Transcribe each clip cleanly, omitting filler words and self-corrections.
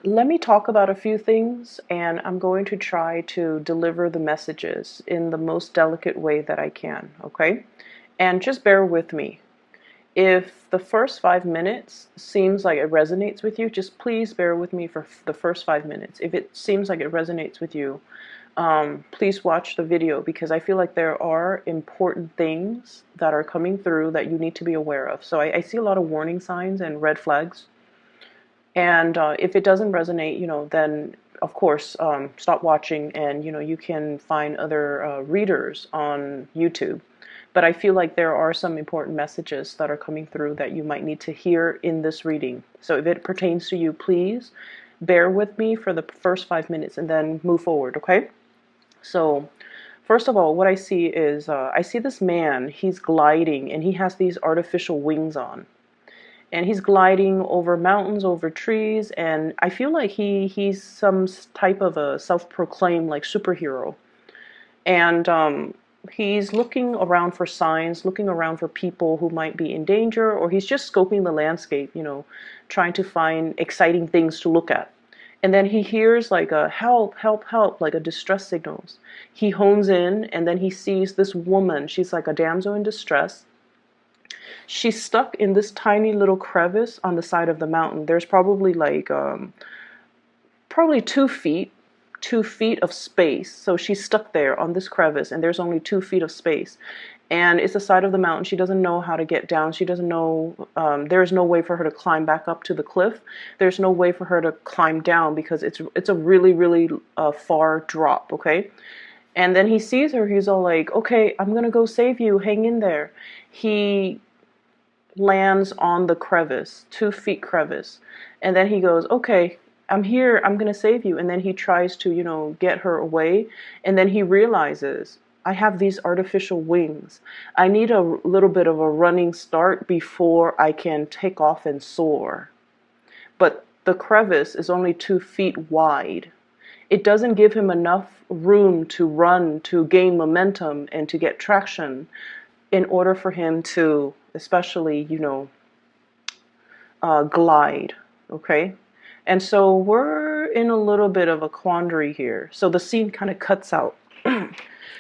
let me talk about a few things, and I'm going to try to deliver the messages in the most delicate way that I can, okay? And just bear with me. If the first 5 minutes seems like it resonates with you, just please bear with me for the first 5 minutes. If it seems like it resonates with you, please watch the video, because I feel like there are important things that are coming through that you need to be aware of. So I see a lot of warning signs and red flags. And if it doesn't resonate, then of course, stop watching, and you can find other readers on YouTube. But I feel like there are some important messages that are coming through that you might need to hear in this reading. So if it pertains to you, please bear with me for the first 5 minutes and then move forward, okay? So first of all, what I see is I see this man. He's gliding, and he has these artificial wings on, and he's gliding over mountains, over trees, and I feel like he's some type of a self-proclaimed like superhero. And he's looking around for signs, looking around for people who might be in danger, or he's just scoping the landscape, trying to find exciting things to look at. And then he hears like a help, help, help, like a distress signals. He hones in, and then he sees this woman. She's like a damsel in distress. She's stuck in this tiny little crevice on the side of the mountain. There's probably like probably 2 feet, 2 feet of space. So she's stuck there on this crevice, and there's only 2 feet of space. And it's the side of the mountain. She doesn't know how to get down. She doesn't know, there's no way for her to climb back up to the cliff. There's no way for her to climb down, because it's a really, really far drop, okay? And then he sees her. He's all like, okay, I'm going to go save you. Hang in there. He lands on the crevice, 2 feet crevice. And then he goes, okay, I'm here, I'm gonna save you. And then he tries to, get her away. And then he realizes, I have these artificial wings. I need a little bit of a running start before I can take off and soar. But the crevice is only 2 feet wide. It doesn't give him enough room to run, to gain momentum, and to get traction in order for him to, especially, glide, okay? And so we're in a little bit of a quandary here. So the scene kind of cuts out.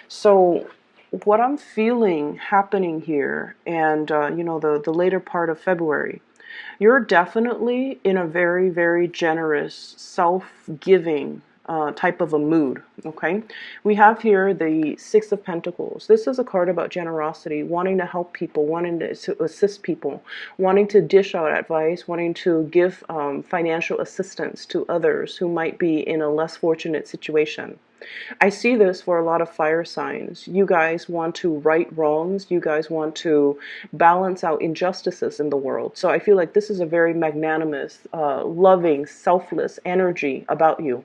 So what I'm feeling happening here, and the later part of February, you're definitely in a very, very generous, self-giving type of a mood, okay? We have here the Six of Pentacles. This is a card about generosity, wanting to help people, wanting to assist people, wanting to dish out advice, wanting to give financial assistance to others who might be in a less fortunate situation. I see this for a lot of fire signs. You guys want to right wrongs. You guys want to balance out injustices in the world. So I feel like this is a very magnanimous, loving, selfless energy about you.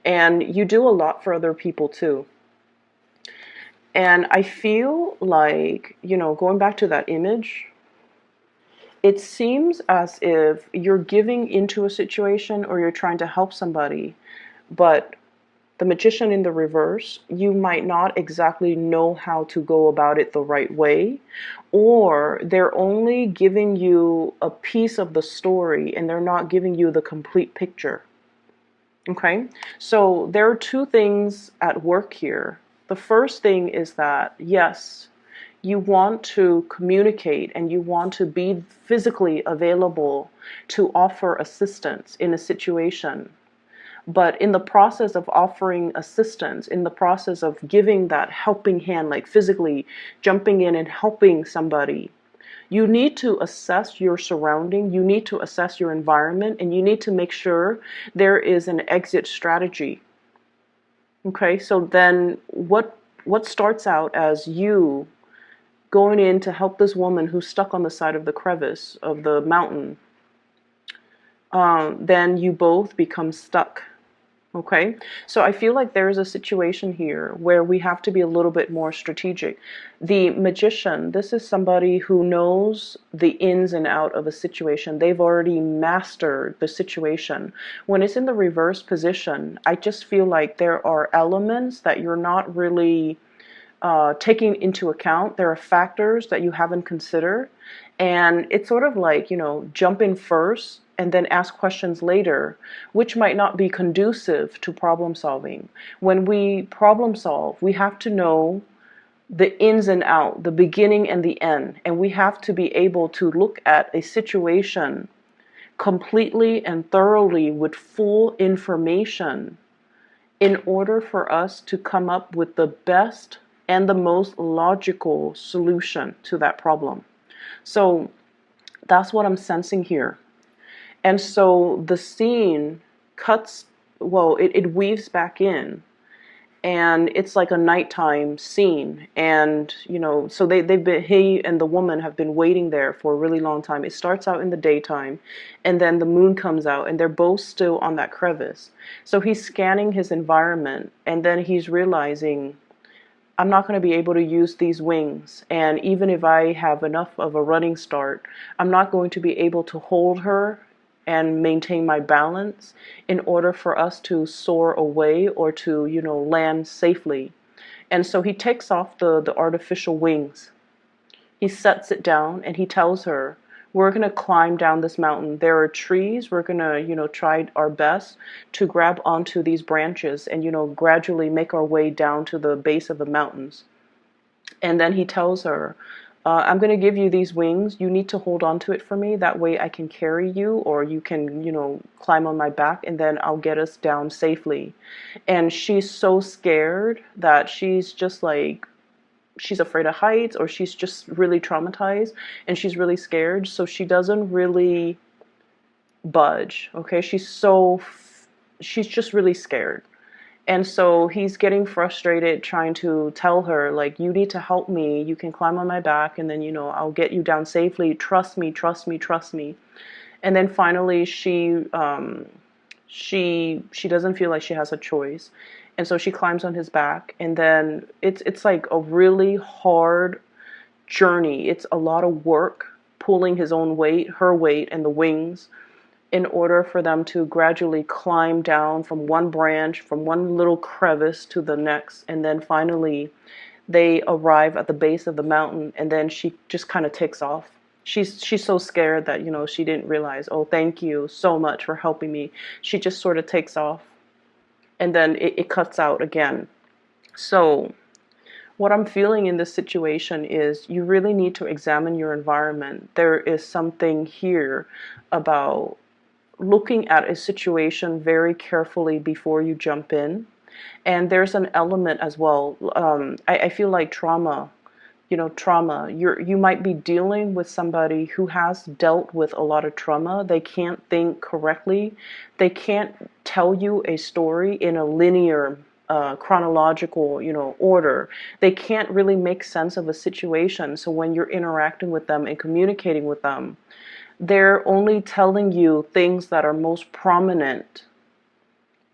And you do a lot for other people too. And I feel like, going back to that image, it seems as if you're giving into a situation, or you're trying to help somebody, but the Magician in the reverse, you might not exactly know how to go about it the right way, or they're only giving you a piece of the story and they're not giving you the complete picture. Okay, so there are two things at work here. The first thing is that, yes, you want to communicate and you want to be physically available to offer assistance in a situation. But in the process of offering assistance, in the process of giving that helping hand, like physically jumping in and helping somebody, you need to assess your surrounding, you need to assess your environment, and you need to make sure there is an exit strategy. Okay, so then what starts out as you going in to help this woman who's stuck on the side of the crevice of the mountain, then you both become stuck. Okay, so I feel like there's a situation here where we have to be a little bit more strategic. The Magician, this is somebody who knows the ins and out of a situation. They've already mastered the situation. When it's in the reverse position, I just feel like there are elements that you're not really taking into account. There are factors that you haven't considered. And it's sort of like, jump in first and then ask questions later, which might not be conducive to problem solving. When we problem solve, we have to know the ins and out, the beginning and the end, and we have to be able to look at a situation completely and thoroughly with full information in order for us to come up with the best and the most logical solution to that problem. So that's what I'm sensing here. And so the scene cuts, well, it weaves back in, and it's like a nighttime scene. And so they've been, he and the woman have been waiting there for a really long time. It starts out in the daytime, and then the moon comes out, and they're both still on that crevice. So he's scanning his environment, and then he's realizing, I'm not going to be able to use these wings, and even if I have enough of a running start, I'm not going to be able to hold her and maintain my balance in order for us to soar away or to, land safely. And so he takes off the artificial wings. He sets it down and he tells her, we're going to climb down this mountain. There are trees. We're going to, try our best to grab onto these branches and, gradually make our way down to the base of the mountains. And then he tells her, I'm going to give you these wings. You need to hold on to it for me. That way I can carry you, or you can, climb on my back, and then I'll get us down safely. And she's so scared that she's just like, she's afraid of heights, or she's just really traumatized and she's really scared. So she doesn't really budge. Okay. She's just really scared. And so he's getting frustrated trying to tell her, like, you need to help me. You can climb on my back, and then, I'll get you down safely. Trust me, trust me, trust me. And then finally she doesn't feel like she has a choice. And so she climbs on his back, and then it's like a really hard journey. It's a lot of work pulling his own weight, her weight, and the wings, in order for them to gradually climb down from one branch, from one little crevice to the next. And then finally they arrive at the base of the mountain, and then she just kind of takes off. She's so scared that, she didn't realize, oh, thank you so much for helping me. She just sort of takes off, and then it cuts out again. So what I'm feeling in this situation is you really need to examine your environment. There is something here about looking at a situation very carefully before you jump in. And there's an element as well. I feel like trauma. You might be dealing with somebody who has dealt with a lot of trauma. They can't think correctly. They can't tell you a story in a linear, chronological, order. They can't really make sense of a situation. So when you're interacting with them and communicating with them, they're only telling you things that are most prominent,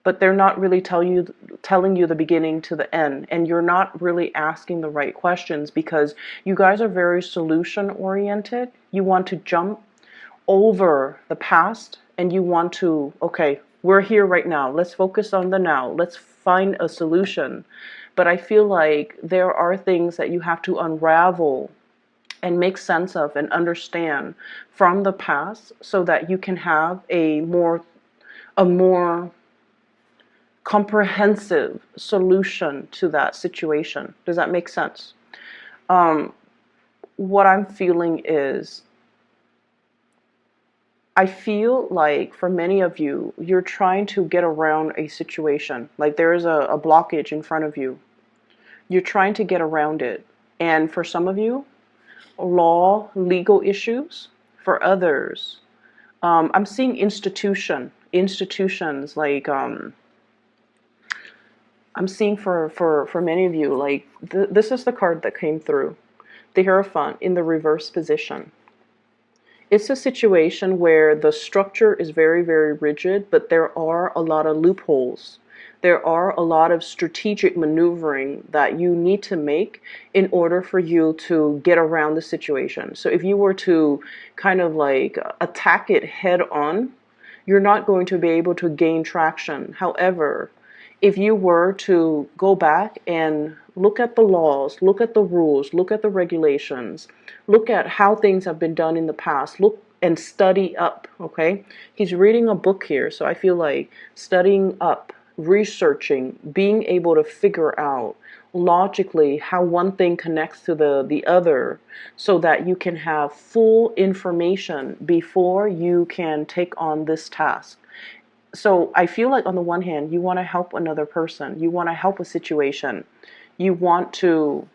but they're not really telling you the beginning to the end. And you're not really asking the right questions because you guys are very solution oriented. You want to jump over the past, and you want to, okay, we're here right now. Let's focus on the now. Let's find a solution. But I feel like there are things that you have to unravel and make sense of and understand from the past so that you can have a more comprehensive solution to that situation. Does that make sense? What I'm feeling is, I feel like for many of you, you're trying to get around a situation. Like there is a blockage in front of you. You're trying to get around it. And for some of you, legal issues. For others, I'm seeing institutions like, I'm seeing for many of you, like this is the card that came through, the Hierophant in the reverse position. It's a situation where the structure is very, very rigid, but there are a lot of loopholes. There are a lot of strategic maneuvering that you need to make in order for you to get around the situation. So if you were to kind of like attack it head on, you're not going to be able to gain traction. However, if you were to go back and look at the laws, look at the rules, look at the regulations, look at how things have been done in the past, look and study up, okay? He's reading a book here, so I feel like studying up, researching, being able to figure out logically how one thing connects to the other so that you can have full information before you can take on this task. So I feel like on the one hand, you want to help another person, you want to help a situation, you want to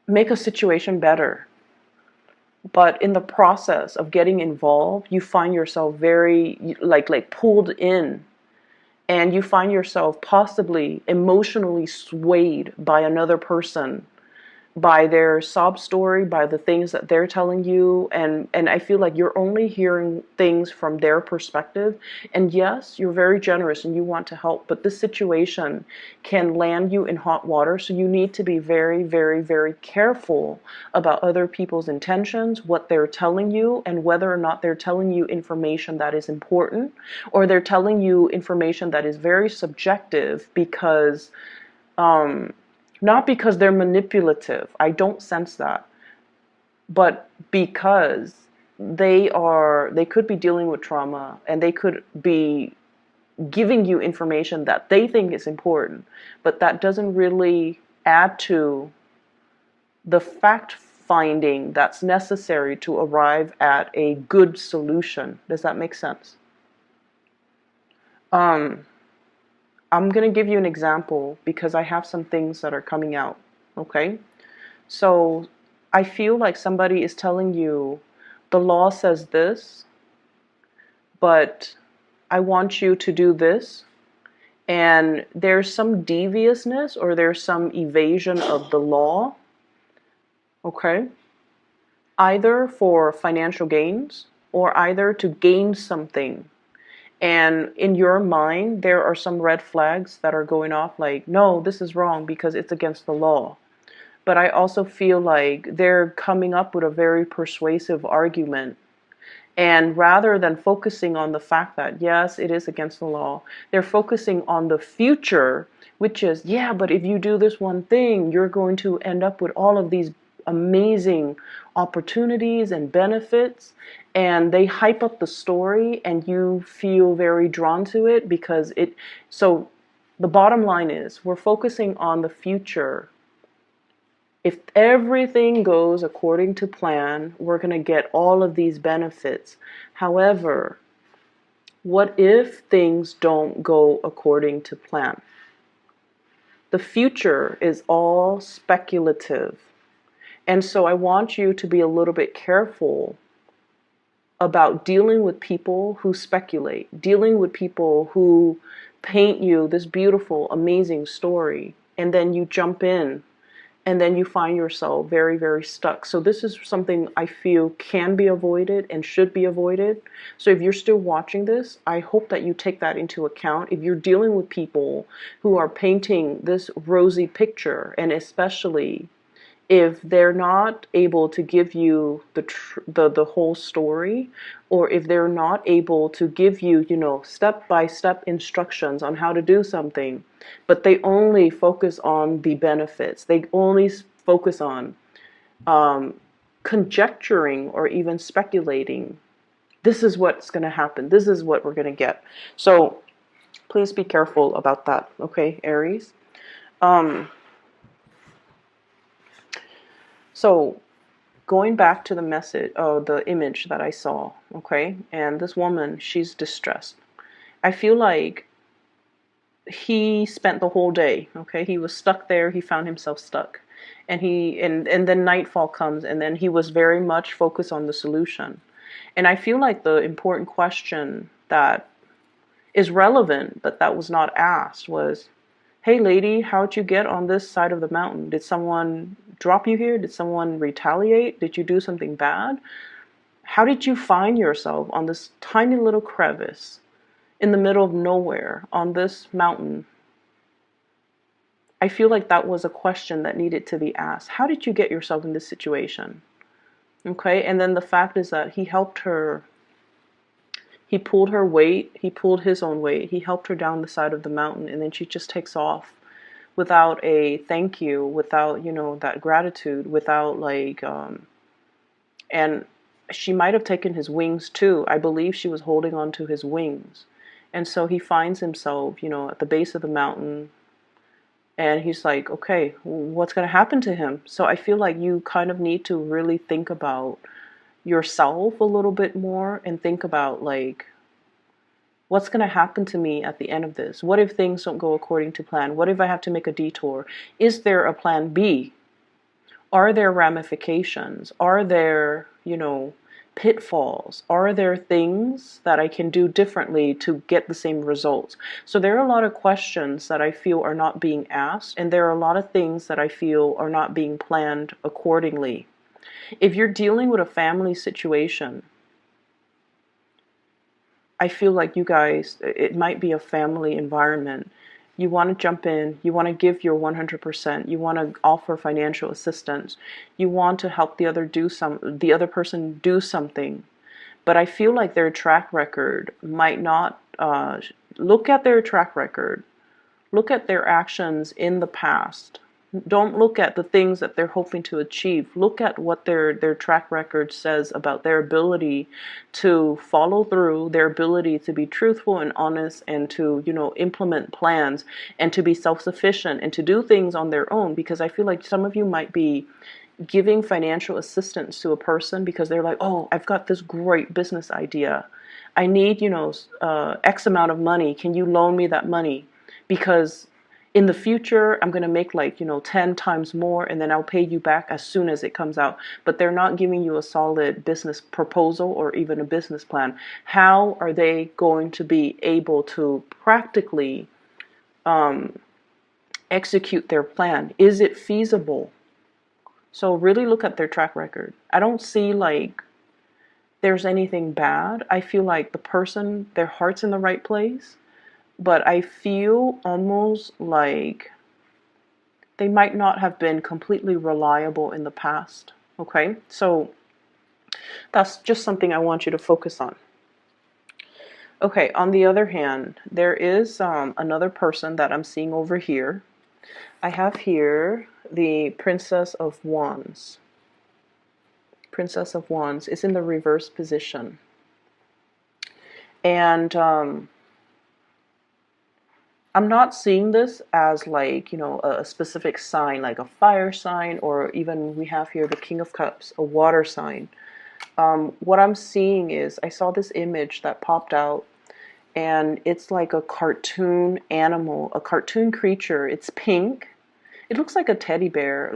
make a situation better. But in the process of getting involved, you find yourself very like pulled in, and you find yourself possibly emotionally swayed by another person, by their sob story, by the things that they're telling you, and I feel like you're only hearing things from their perspective. And yes, you're very generous and you want to help, but this situation can land you in hot water, so you need to be very, very, very careful about other people's intentions, what they're telling you, and whether or not they're telling you information that is important, or they're telling you information that is very subjective because not because they're manipulative. I don't sense that. But because they could be dealing with trauma, and they could be giving you information that they think is important, but that doesn't really add to the fact finding that's necessary to arrive at a good solution. Does that make sense? Um, I'm going to give you an example because I have some things that are coming out. Okay? So I feel like somebody is telling you the law says this, but I want you to do this. And there's some deviousness or there's some evasion of the law. Okay? Either for financial gains or either to gain something. And in your mind, there are some red flags that are going off like, no, this is wrong because it's against the law. But I also feel like they're coming up with a very persuasive argument. And rather than focusing on the fact that, yes, it is against the law, they're focusing on the future, which is, yeah, but if you do this one thing, you're going to end up with all of these amazing opportunities and benefits. And they hype up the story and you feel very drawn to it because so the bottom line is we're focusing on the future. If everything goes according to plan, we're going to get all of these benefits. However, what if things don't go according to plan? The future is all speculative. And so I want you to be a little bit careful about dealing with people who speculate, dealing with people who paint you this beautiful, amazing story, and then you jump in and then you find yourself very, very stuck. So this is something I feel can be avoided and should be avoided. So if you're still watching this, I hope that you take that into account. If you're dealing with people who are painting this rosy picture, and especially if they're not able to give you the whole story, or if they're not able to give you, step-by-step instructions on how to do something, but they only focus on the benefits, they only focus on conjecturing or even speculating, this is what's going to happen, this is what we're going to get. So please be careful about that, okay, Aries? So going back to the message, the image that I saw, okay, and this woman, she's distressed. I feel like he spent the whole day, okay, he was stuck there, he found himself stuck, and then nightfall comes, and then he was very much focused on the solution. And I feel like the important question that is relevant, but that was not asked, was, hey lady, how'd you get on this side of the mountain? Did someone drop you here? Did someone retaliate? Did you do something bad? How did you find yourself on this tiny little crevice in the middle of nowhere on this mountain? I feel like that was a question that needed to be asked. How did you get yourself in this situation? Okay, and then the fact is that he helped her. He pulled her weight, he pulled his own weight, he helped her down the side of the mountain, and then she just takes off without a thank you, without, that gratitude, without and she might have taken his wings too. I believe she was holding on to his wings. And so he finds himself, at the base of the mountain, and he's like, okay, what's going to happen to him? So I feel like you kind of need to really think about yourself a little bit more and think about, like, what's going to happen to me at the end of this? What if things don't go according to plan? What if I have to make a detour? Is there a plan B? Are there ramifications? Are there, pitfalls? Are there things that I can do differently to get the same results? So there are a lot of questions that I feel are not being asked, and there are a lot of things that I feel are not being planned accordingly. If you're dealing with a family situation, I feel like you guys, it might be a family environment. You want to jump in, you want to give your 100%, you want to offer financial assistance, you want to help the other person do something. But I feel like their track record might not, look at their track record, look at their actions in the past. Don't look at the things that they're hoping to achieve. Look at what their track record says about their ability to follow through, their ability to be truthful and honest, and to, implement plans, and to be self-sufficient, and to do things on their own. Because I feel like some of you might be giving financial assistance to a person because they're like, oh, I've got this great business idea. I need, X amount of money. Can you loan me that money? Because in the future, I'm going to make 10 times more, and then I'll pay you back as soon as it comes out. But they're not giving you a solid business proposal or even a business plan. How are they going to be able to practically execute their plan? Is it feasible? So really look at their track record. I don't see there's anything bad. I feel like the person, their heart's in the right place. But I feel almost like they might not have been completely reliable in the past. Okay, so that's just something I want you to focus on. Okay, on the other hand, there is another person that I'm seeing over here. I have here the Princess of Wands. Princess of Wands is in the reverse position. And I'm not seeing this as a specific sign, like a fire sign, or even we have here the King of Cups, a water sign. What I'm seeing is, I saw this image that popped out, and it's like a cartoon animal, a cartoon creature. It's pink. It looks like a teddy bear,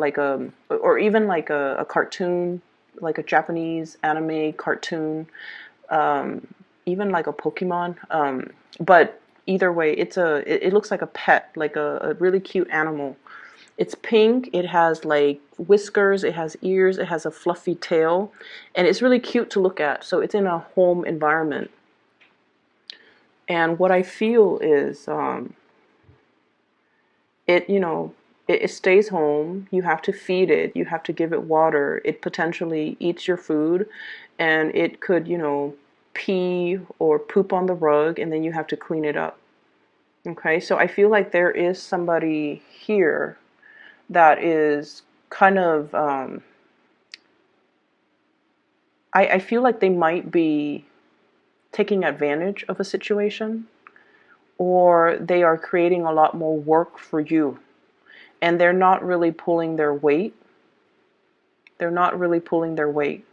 or even like a cartoon, like a Japanese anime cartoon, even like a Pokemon. But either way, it looks like a pet, like a really cute animal. It's pink, it has like whiskers, it has ears, it has a fluffy tail, and it's really cute to look at. So it's in a home environment. And what I feel is it stays home. You have to feed it, you have to give it water. It potentially eats your food, and it could, pee or poop on the rug, and then you have to clean it up. Okay, so I feel like there is somebody here that is kind of, I feel like they might be taking advantage of a situation, or they are creating a lot more work for you, and they're not really pulling their weight. They're not really pulling their weight.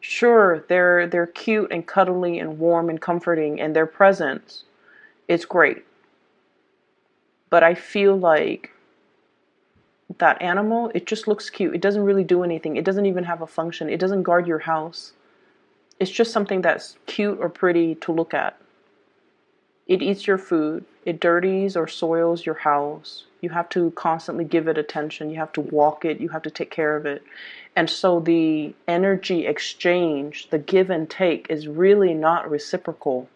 Sure, they're cute and cuddly and warm and comforting, and their presence is great. But I feel like that animal, it just looks cute. It doesn't really do anything. It doesn't even have a function. It doesn't guard your house. It's just something that's cute or pretty to look at. It eats your food. It dirties or soils your house. You have to constantly give it attention. You have to walk it. You have to take care of it. And so the energy exchange, the give and take, is really not reciprocal.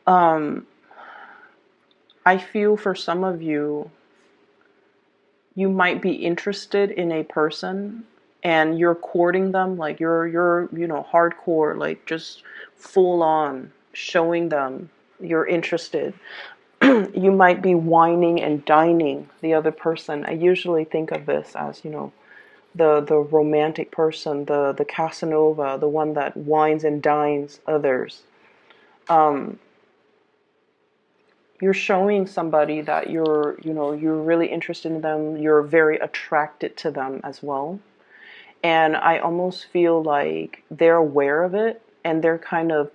I feel for some of you, you might be interested in a person and you're courting them, like you're hardcore, like just full on showing them you're interested. You might be whining and dining the other person. I usually think of this as, the romantic person, the Casanova, the one that wines and dines others. Um, you're showing somebody that you're really interested in them. You're very attracted to them as well. And I almost feel like they're aware of it and they're kind of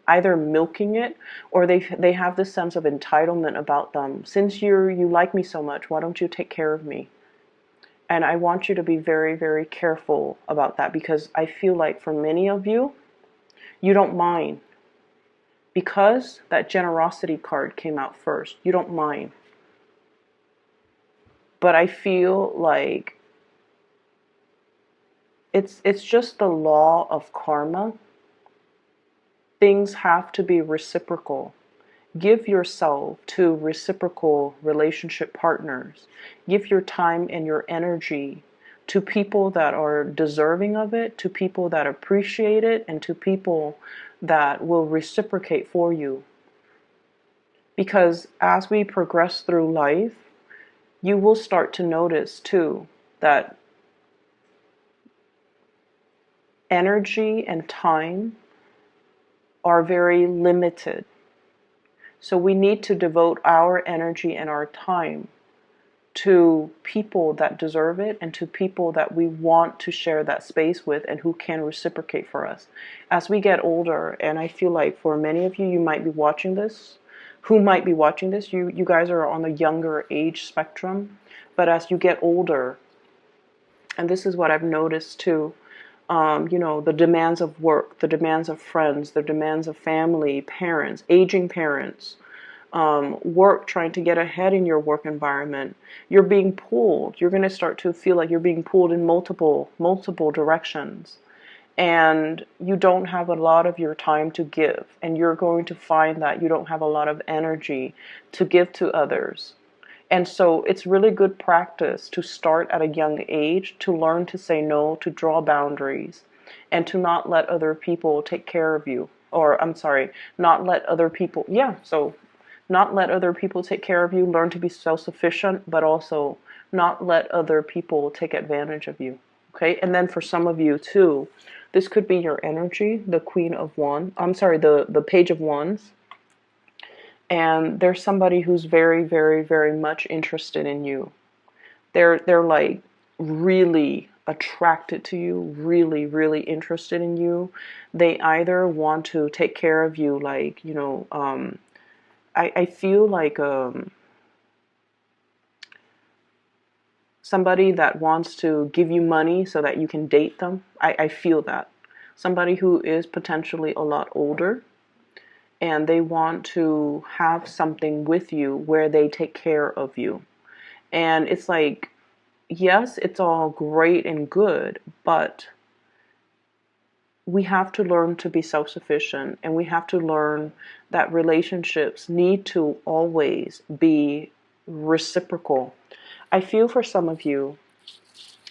either milking it, or they have this sense of entitlement about them. Since you like me so much, why don't you take care of me? And I want you to be very, very careful about that, because I feel like for many of you, you don't mind. Because that generosity card came out first, you don't mind. But I feel like it's just the law of karma. Things have to be reciprocal. Give yourself to reciprocal relationship partners. Give your time and your energy to people that are deserving of it, to people that appreciate it, and to people that will reciprocate for you. Because as we progress through life, you will start to notice too that energy and time are very limited. So we need to devote our energy and our time to people that deserve it and to people that we want to share that space with and who can reciprocate for us. As we get older, and I feel like for many of you, you might be watching this, you guys are on the younger age spectrum, but as you get older, and this is what I've noticed too, the demands of work, the demands of friends, the demands of family, parents, aging parents, work, trying to get ahead in your work environment, you're being pulled. You're going to start to feel like you're being pulled in multiple directions. And you don't have a lot of your time to give. And you're going to find that you don't have a lot of energy to give to others. And so it's really good practice to start at a young age, to learn to say no, to draw boundaries, and to not let other people take care of you. Or, I'm sorry, not let other people, not let other people take care of you, learn to be self-sufficient, but also not let other people take advantage of you. Okay? And then for some of you too, this could be your energy, the the Page of Wands. And there's somebody who's very, very, very much interested in you. They're like really attracted to you, really, really interested in you. They either want to take care of you, like, I feel like somebody that wants to give you money so that you can date them. I feel that. Somebody who is potentially a lot older, and they want to have something with you where they take care of you. And it's like, yes, it's all great and good, but we have to learn to be self-sufficient, and we have to learn that relationships need to always be reciprocal. I feel for some of you,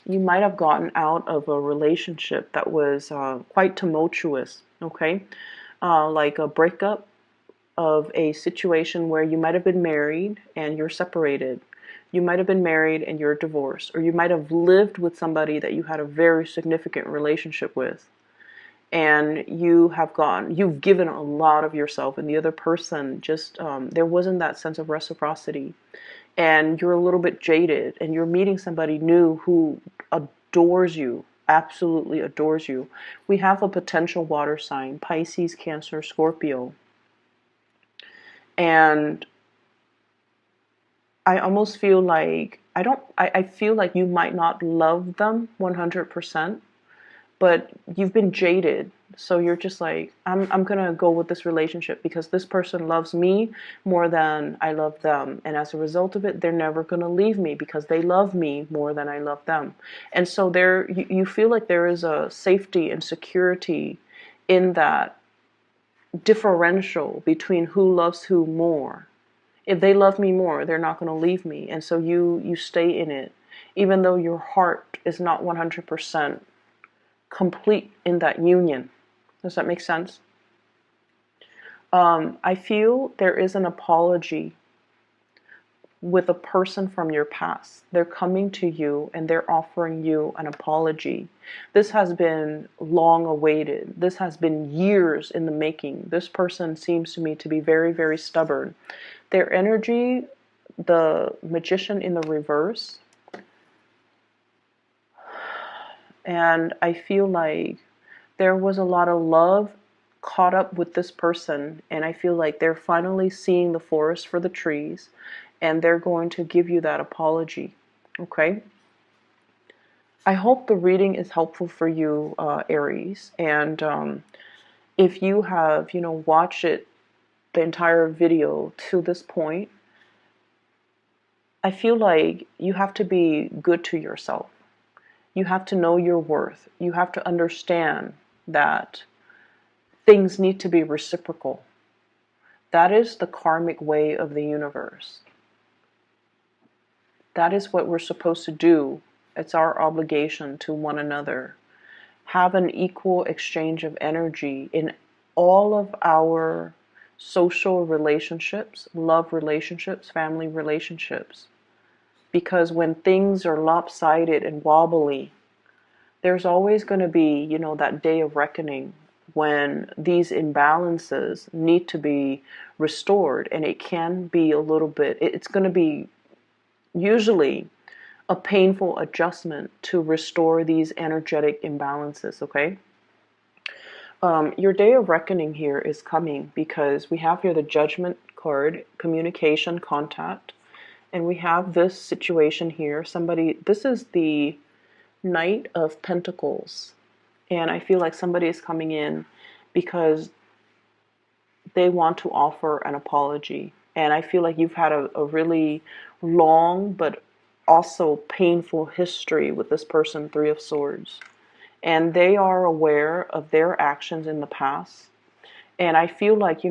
you might have gotten out of a relationship that was quite tumultuous, okay? Like a breakup of a situation where you might have been married and you're separated. You might have been married and you're divorced, or you might have lived with somebody that you had a very significant relationship with. And you've given a lot of yourself, and the other person just, there wasn't that sense of reciprocity. And you're a little bit jaded, and you're meeting somebody new who adores you, absolutely adores you. We have a potential water sign, Pisces, Cancer, Scorpio. And I almost feel like, I feel like you might not love them 100%, but you've been jaded. So you're just like, I'm going to go with this relationship because this person loves me more than I love them. And as a result of it, they're never going to leave me because they love me more than I love them. And so you feel like there is a safety and security in that differential between who loves who more. If they love me more, they're not going to leave me. And so you stay in it, even though your heart is not 100% complete in that union. Does that make sense? I feel there is an apology with a person from your past. They're coming to you and they're offering you an apology. This has been long awaited. This has been years in the making. This person seems to me to be very, very stubborn. Their energy, the Magician in the reverse, and I feel like there was a lot of love caught up with this person, and I feel like they're finally seeing the forest for the trees, and they're going to give you that apology. Okay? I hope the reading is helpful for you, Aries. And if you have, watched it, the entire video to this point, I feel like you have to be good to yourself. You have to know your worth. You have to understand that things need to be reciprocal. That is the karmic way of the universe. That is what we're supposed to do. It's our obligation to one another. Have an equal exchange of energy in all of our social relationships, love relationships, family relationships. Because when things are lopsided and wobbly, there's always going to be, that day of reckoning when these imbalances need to be restored. And it can be a little bit, it's going to be usually a painful adjustment to restore these energetic imbalances, okay? Your day of reckoning here is coming because we have here the Judgment card, communication, contact, and we have this situation here. This is the Knight of Pentacles, and I feel like somebody is coming in because they want to offer an apology. And I feel like you've had a really long but also painful history with this person, Three of Swords. And they are aware of their actions in the past. And I feel like,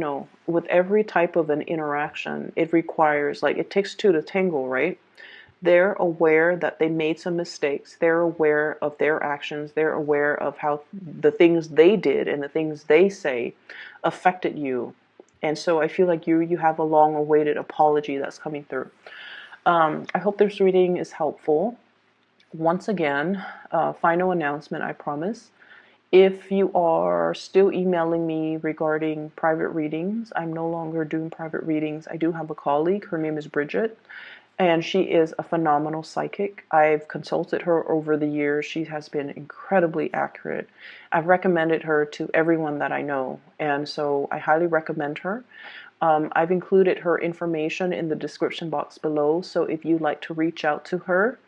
with every type of an interaction, it requires, like, it takes two to tango, right? They're aware that they made some mistakes. They're aware of their actions. They're aware of how the things they did and the things they say affected you. And so I feel like you have a long-awaited apology that's coming through. I hope this reading is helpful. Once again, final announcement, I promise. If you are still emailing me regarding private readings, I'm no longer doing private readings. I do have a colleague. Her name is Bridget, and she is a phenomenal psychic. I've consulted her over the years. She has been incredibly accurate. I've recommended her to everyone that I know, and so I highly recommend her. I've included her information in the description box below, so if you'd like to reach out to her,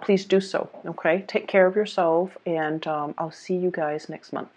please do so. Okay, take care of yourself, and I'll see you guys next month.